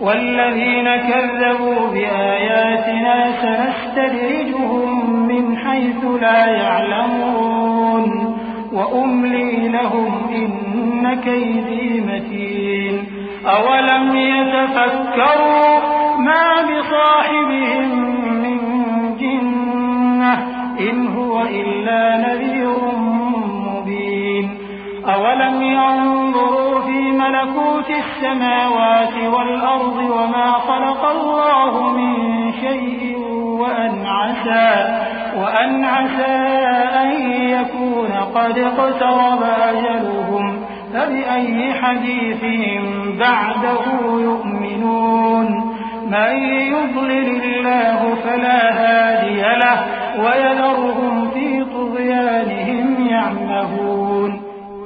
वल्लज़ीन कज़्ज़बू बिआयातिना सनस्तद्रिजुहुम मिन हैसु ला यअलमून व उम्ली लहुम इन्न कैदी मतीन। अवलम यतफक्करू मा बिसाहिबिहिम मिन जिन्नह इन हुव इल्ला नज़ीरुम मुबीन। अवलम यंज़ुरू फी मलकूतिस समावाति वल अर्दि वमा खलक़ल्लाहु मिन शैइन वअन असा अन यकून क़द इक़्तरब अजलुहुम फबिअय्यि हदीसिन बअदहु यु'मिनून। मन युضلिलिल्लाहु फला हादिय लहु वयज़रुहुम फी तुग़यानिहिम यअमहून।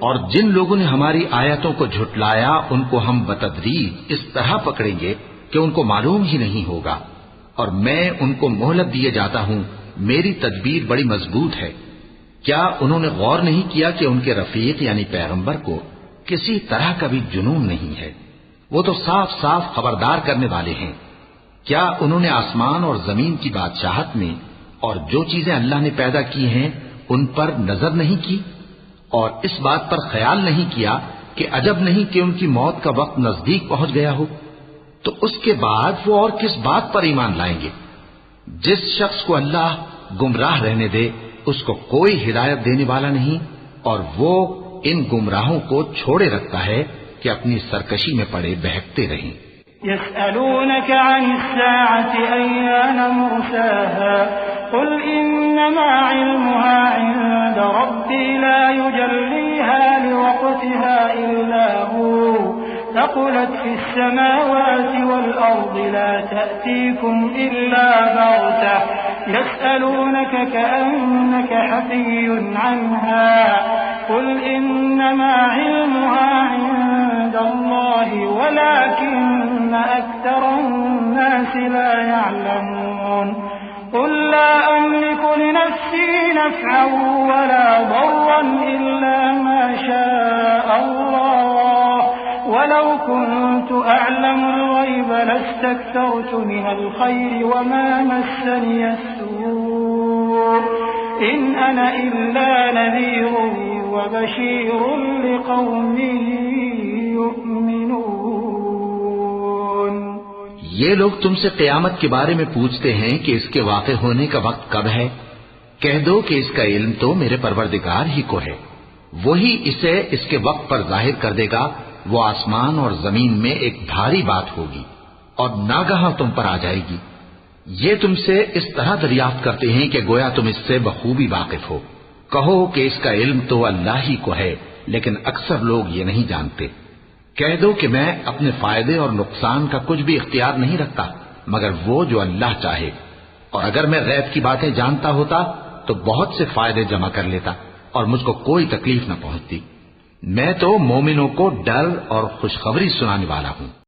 और जिन लोगों ने हमारी आयतों को झुटलाया उनको हम बतदरीज इस तरह पकड़ेंगे कि उनको मालूम ही नहीं होगा, और मैं उनको मोहलत दिए जाता हूं, मेरी तदबीर बड़ी मजबूत है। क्या उन्होंने गौर नहीं किया कि उनके रफीक यानी पैगंबर को किसी तरह का भी जुनून नहीं है? वो तो साफ साफ खबरदार करने वाले हैं। क्या उन्होंने आसमान और जमीन की बादशाहत में और जो चीजें अल्लाह ने पैदा की हैं उन पर नजर नहीं की, और इस बात पर ख्याल नहीं किया कि अजब नहीं कि उनकी मौत का वक्त नजदीक पहुंच गया हो? तो उसके बाद वो और किस बात पर ईमान लाएंगे? जिस शख्स को अल्लाह गुमराह रहने दे उसको कोई हिदायत देने वाला नहीं, और वो इन गुमराहों को छोड़े रखता है कि अपनी सरकशी में पड़े बहकते रहें। यस्अलूनक अनिस्साअति अय्यान मुर्साहा कुल इन्नमा इल्मुहा इंद रब्बी ला युजल्लीहा लिवक्तिहा इल्ला हू थक़ुलत फिस समावाति वल अर्दि ला तअतीकुम इल्ला बग़तह यस्अलूनक कअन्नक हफ़िय्युन अन्हा कुल इन्नमा इल्मुहा इंदल्लाहि वलाकिन्न अक्सरन्नासि ला यअलमून। قل لا أملك لنفسي نفعا ولا ضرا إلا ما شاء الله ولو كنت أعلم الغيب لاستكثرت من الخير وما مسني السوء إن أنا إلا نذير وبشير لقوم يؤمنون। ये लोग तुमसे क़यामत के बारे में पूछते हैं कि इसके वाक़े होने का वक्त कब है। कह दो कि इसका इल्म तो मेरे परवरदिगार ही को है, वही इसे इसके वक्त पर जाहिर कर देगा। वो आसमान और जमीन में एक भारी बात होगी और नागहा तुम पर आ जाएगी। ये तुमसे इस तरह दरियाफ्त करते हैं कि गोया तुम इससे बखूबी वाकिफ हो। कहो कि इसका इल्म तो अल्लाह ही को है, लेकिन अक्सर लोग ये नहीं जानते। कह दो कि मैं अपने फायदे और नुकसान का कुछ भी इख्तियार नहीं रखता मगर वो जो अल्लाह चाहे, और अगर मैं गैब की बातें जानता होता तो बहुत से फायदे जमा कर लेता और मुझको कोई तकलीफ न पहुंचती। मैं तो मोमिनों को डर और खुशखबरी सुनाने वाला हूं।